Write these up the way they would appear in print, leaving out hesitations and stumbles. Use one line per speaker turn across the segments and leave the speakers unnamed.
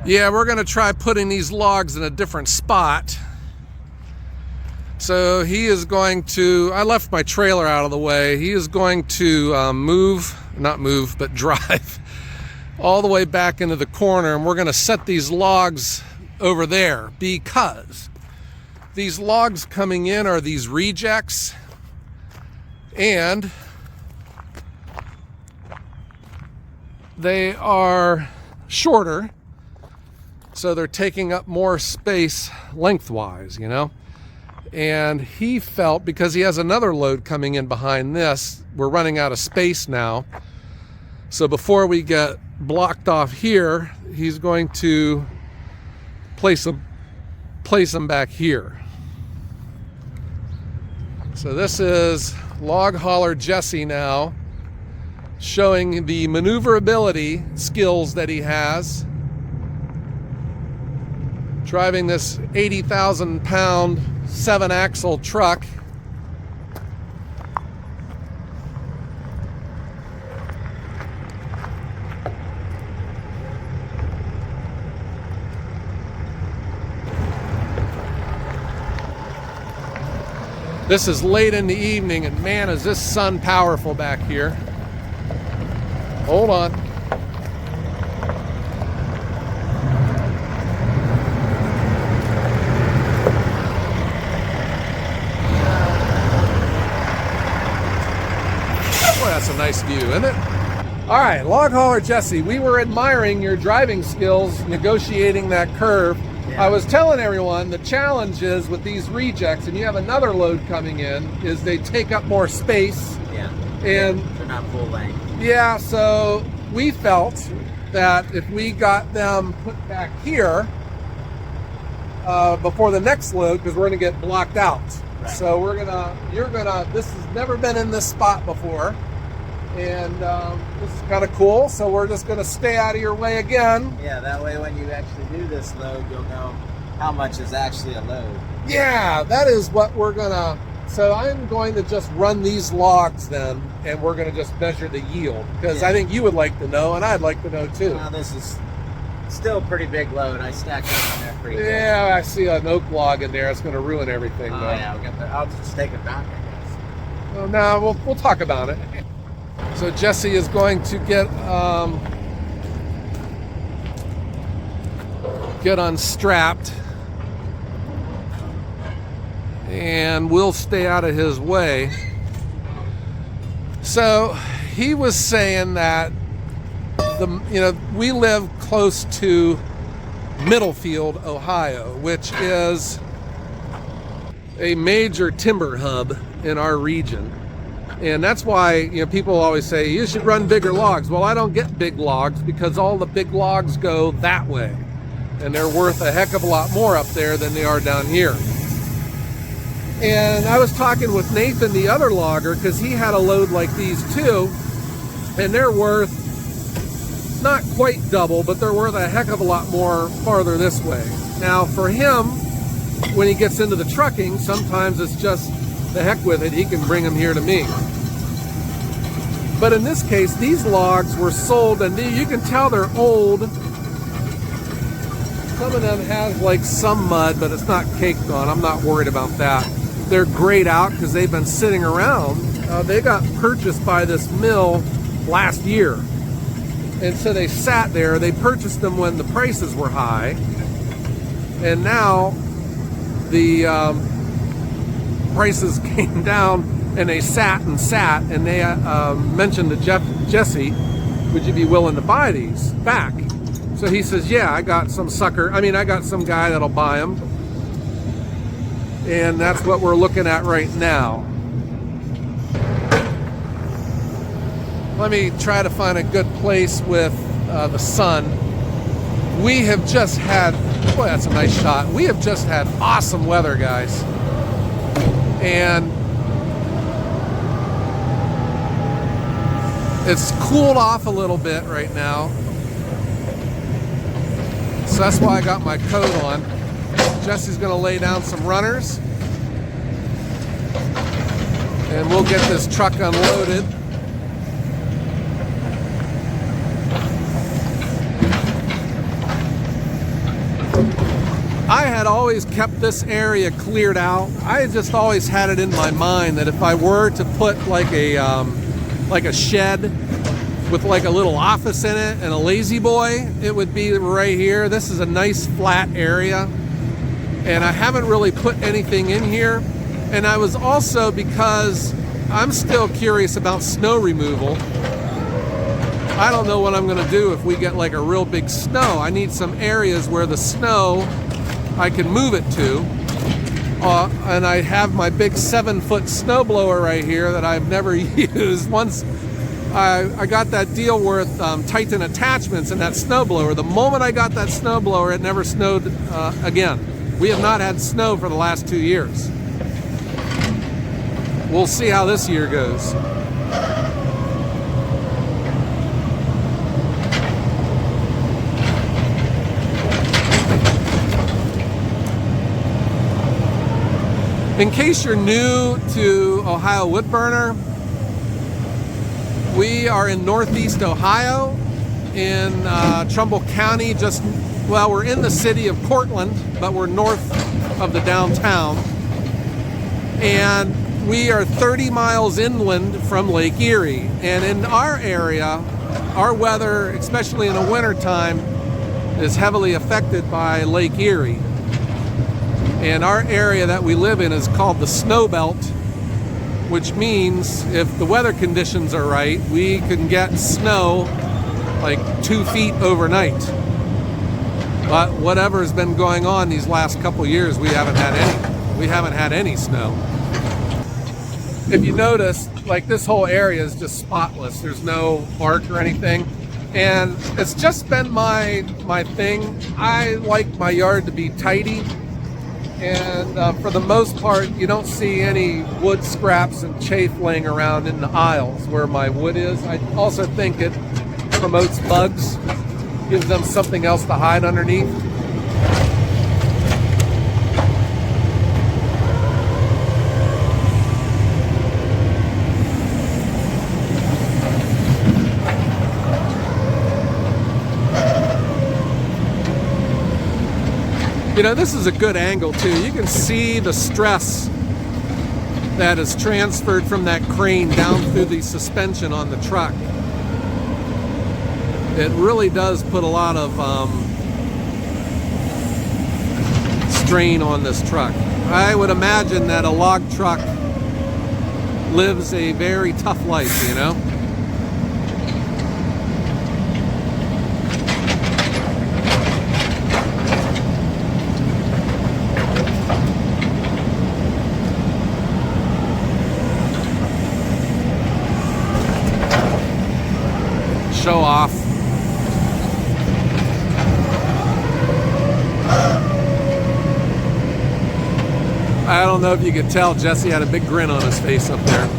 Yeah, we're gonna try putting these logs in a different spot. So he is going to, I left my trailer out of the way. He is going to not move, but drive all the way back into the corner, and we're gonna set these logs over there because these logs coming in are these rejects, and they are shorter, so they're taking up more space lengthwise, you know. And he felt, because he has another load coming in behind this, we're running out of space now. So before we get blocked off here, he's going to place them back here. So this is Log Hauler Jesse now, showing the maneuverability skills that he has, driving this 80,000 pound 7-axle truck. This is late in the evening, and man, is this sun powerful back here. Hold on. Boy, that's a nice view, isn't it? All right, Log Hauler Jesse, we were admiring your driving skills negotiating that curve. I was telling everyone the challenge is with these rejects, and you have another load coming in, is they take up more space.
Yeah.
And
they're not full length.
Yeah, so we felt that if we got them put back here before the next load, because we're gonna get blocked out. Right. So this has never been in this spot before. And this is kind of cool, so we're just going to stay out of your way again.
Yeah, that way when you actually do this load, you'll know how much is actually a load.
Yeah, that is what we're going to... So I'm going to just run these logs then, and we're going to just measure the yield. Because I think you would like to know, and I'd like to know too.
Well, this is still a pretty big load. I stacked it on there pretty good.
Yeah, I see an oak log in there. It's going to ruin everything.
Oh, yeah, I'll just take it back, I guess.
Well, no, we'll talk about it. So Jesse is going to get unstrapped, and we'll stay out of his way. So he was saying that we live close to Middlefield, Ohio, which is a major timber hub in our region. And that's why, people always say, you should run bigger logs. Well, I don't get big logs because all the big logs go that way. And they're worth a heck of a lot more up there than they are down here. And I was talking with Nathan, the other logger, because he had a load like these too. And they're worth not quite double, but they're worth a heck of a lot more farther this way. Now, for him, when he gets into the trucking, sometimes it's just the heck with it, he can bring them here to me. But in this case, these logs were sold, and you can tell they're old. Some of them has like some mud, but it's not caked on. I'm not worried about that. They're grayed out because they've been sitting around. They got purchased by this mill last year. And so they sat there. They purchased them when the prices were high. And now the prices came down, and they sat, and they mentioned to Jesse, would you be willing to buy these back? So he says, yeah, I got some guy that'll buy them. And that's what we're looking at right now. Let me try to find a good place with the sun. We have just had, boy, that's a nice shot. We have just had awesome weather, guys. And it's cooled off a little bit right now. So that's why I got my coat on. Jesse's gonna lay down some runners, and we'll get this truck unloaded. I had always kept this area cleared out. I had just always had it in my mind that if I were to put like a shed with like a little office in it and a lazy boy, it would be right here. This is a nice flat area, and I haven't really put anything in here. And I was also, because I'm still curious about snow removal. I don't know what I'm going to do if we get like a real big snow. I need some areas where the snow, I can move it to. And I have my big 7-foot snowblower right here that I've never used. Once I got that deal with Titan Attachments and that snowblower. The moment I got that snowblower, it never snowed again. We have not had snow for the last 2 years. We'll see how this year goes. In case you're new to Ohio Woodburner, we are in Northeast Ohio in Trumbull County. We're in the city of Cortland, but we're north of the downtown. And we are 30 miles inland from Lake Erie. And in our area, our weather, especially in the wintertime, is heavily affected by Lake Erie. And our area that we live in is called the Snow Belt, which means if the weather conditions are right, we can get snow like 2 feet overnight. But whatever has been going on these last couple years, we haven't had any snow. If you notice, like this whole area is just spotless. There's no bark or anything. And it's just been my thing. I like my yard to be tidy. And for the most part, you don't see any wood scraps and chaff laying around in the aisles where my wood is. I also think it promotes bugs, gives them something else to hide underneath. You know, this is a good angle too. You can see the stress that is transferred from that crane down through the suspension on the truck. It really does put a lot of strain on this truck. I would imagine that a log truck lives a very tough life, you know? Show off. I don't know if you could tell, Jesse had a big grin on his face up there.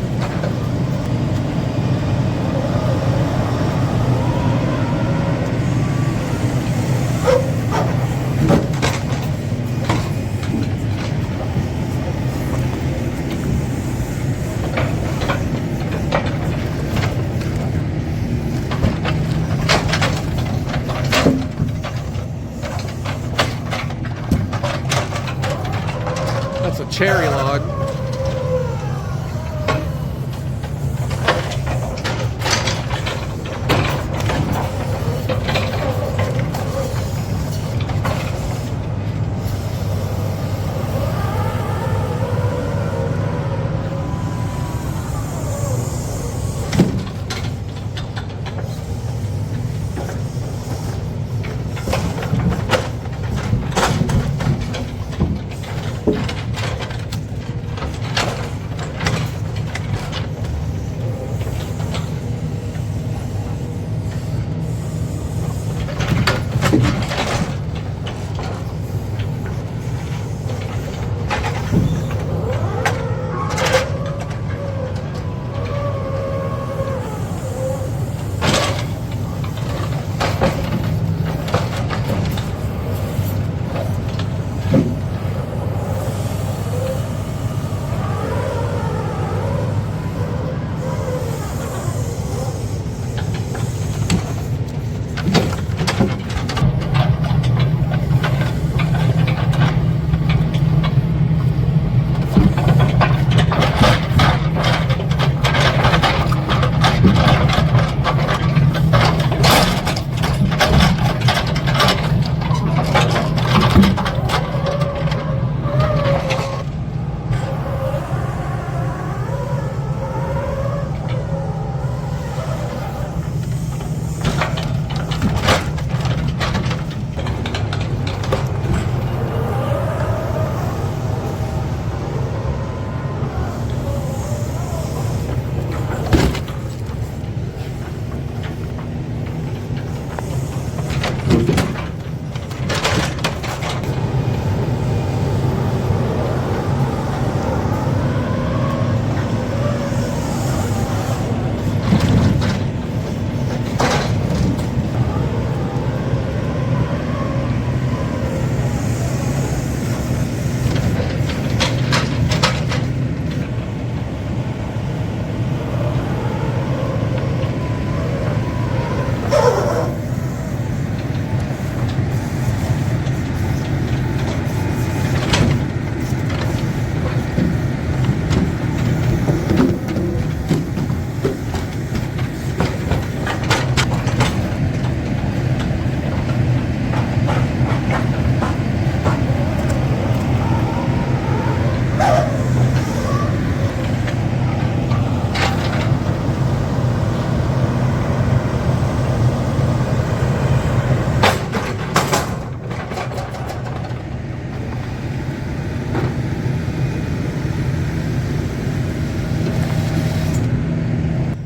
Cherry log.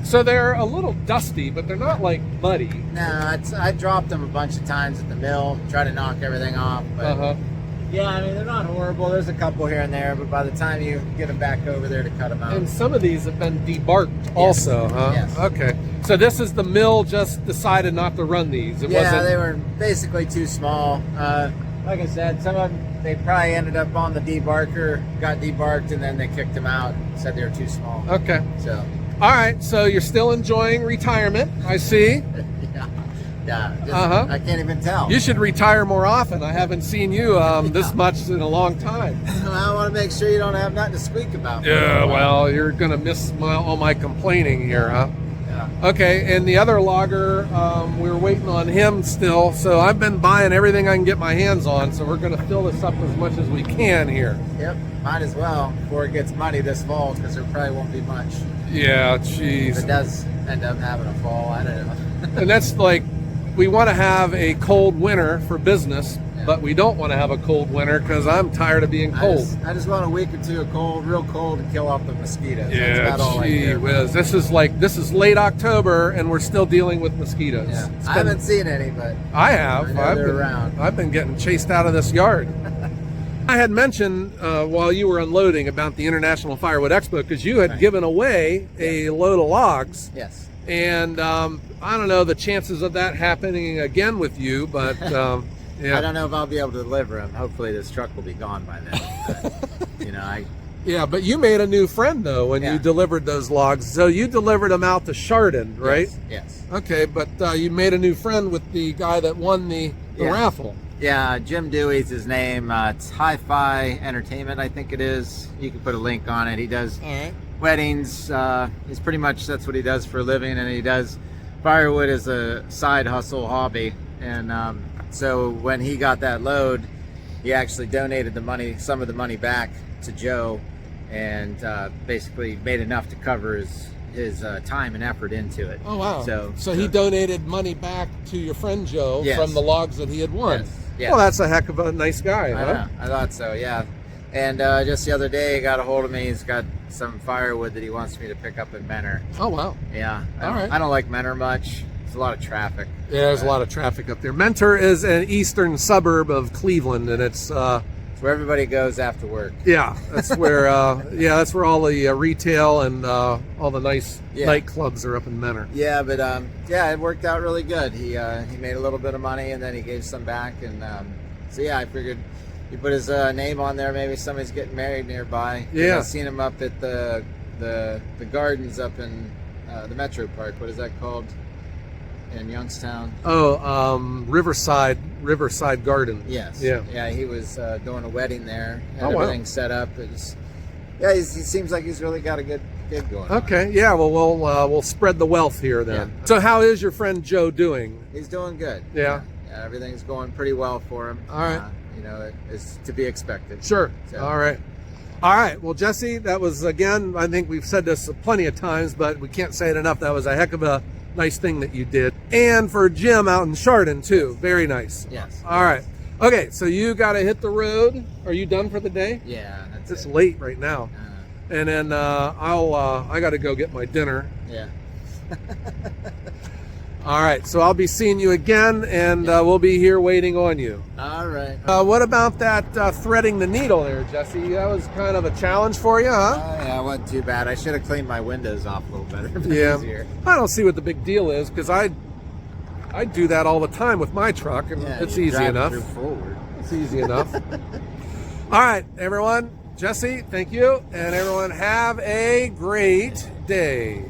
So they're a little dusty, but they're not like muddy.
No, I dropped them a bunch of times at the mill, try to knock everything off. But yeah, I mean, they're not horrible. There's a couple here and there, but by the time you get them back over there to cut them out.
And some of these have been debarked also, huh?
Yes.
Okay. So this is the mill just decided not to run these. It
yeah,
wasn't...
they were basically too small. Like I said, some of them, they probably ended up on the debarker, got debarked, and then they kicked them out and said they were too small.
Okay.
So.
All right, so you're still enjoying retirement, I see.
Yeah. Just, I can't even tell.
You should retire more often. I haven't seen you this much in a long time.
I want to make sure you don't have nothing to squeak about.
Yeah, well, you're going to miss all my complaining here, huh?
Yeah.
Okay, and the other logger, we were waiting on him still, so I've been buying everything I can get my hands on, so we're going to fill this up as much as we can here.
Yep, might as well before it gets muddy this fall, because there probably won't be much.
Yeah, jeez.
If it does end up having a fall, I don't know.
And that's like, we want to have a cold winter for business, but we don't want to have a cold winter because I'm tired of being cold.
I just want a week or two of cold, real cold, to kill off the mosquitoes.
Yeah,
that's about all I
gee
care
whiz. This is late October and we're still dealing with mosquitoes.
Yeah. I haven't seen any, but
I have.
I've
been getting chased out of this yard. I had mentioned while you were unloading about the International Firewood Expo because you had given away a load of logs.
Yes.
And I don't know the chances of that happening again with you, but yeah.
I don't know if I'll be able to deliver them. Hopefully this truck will be gone by then. But,
Yeah, but you made a new friend though when you delivered those logs. So you delivered them out to Chardon, right?
Yes.
Okay, but you made a new friend with the guy that won the raffle.
Yeah, Jim Dewey's his name. It's Hi-Fi Entertainment, I think it is. You can put a link on it. He does weddings. He's pretty much, that's what he does for a living, and he does firewood as a side hustle hobby. And so when he got that load, he actually donated the money, some of the money back to Joe, and basically made enough to cover his time and effort into it.
Oh wow! So he
he
donated money back to your friend Joe from the logs that he had won.
Yes.
Well, that's a heck of a nice guy, huh?
I know. I thought so. Yeah. And just the other day, he got a hold of me. He's got some firewood that he wants me to pick up in Menor.
Oh wow!
Yeah.
All right.
I don't like Menor much. There's a lot of traffic.
Yeah, there's a lot of traffic up there. Mentor is an eastern suburb of Cleveland, and it's
where everybody goes after work.
Yeah, that's where that's where all the retail and all the nice nightclubs are up in Menor.
Yeah, but it worked out really good. He made a little bit of money and then he gave some back, and so I figured he put his name on there. Maybe somebody's getting married nearby.
Yeah,
I've seen him up at the gardens up in the Metro Park. What is that called? In Youngstown.
Oh, Riverside Gardens.
Yes.
Yeah.
He was doing a wedding there. Had
wow.
Everything set up. He seems like he's really got a good gig going.
Okay. Yeah. Well, we'll spread the wealth here then. Yeah. So, how is your friend Joe doing?
He's doing good.
Yeah.
Everything's going pretty well for him.
All right.
It's to be expected.
Sure. So. All right. Well, Jesse, that was, again, I think we've said this plenty of times, but we can't say it enough. That was a heck of a nice thing that you did. And for Jim out in Chardon too. Very nice.
Yes.
All right. Okay, so you got to hit the road. Are you done for the day?
Yeah,
it's late right now. And then I got to go get my dinner.
Yeah.
All right, so I'll be seeing you again, and we'll be here waiting on you.
All right.
What about that threading the needle there, Jesse? That was kind of a challenge for you, huh?
Yeah, it wasn't too bad. I should have cleaned my windows off a little better.
Yeah.
Easier.
I don't see what the big deal is, because I do that all the time with my truck, and it's easy enough. It's easy enough. All right, everyone. Jesse, thank you, and everyone have a great day.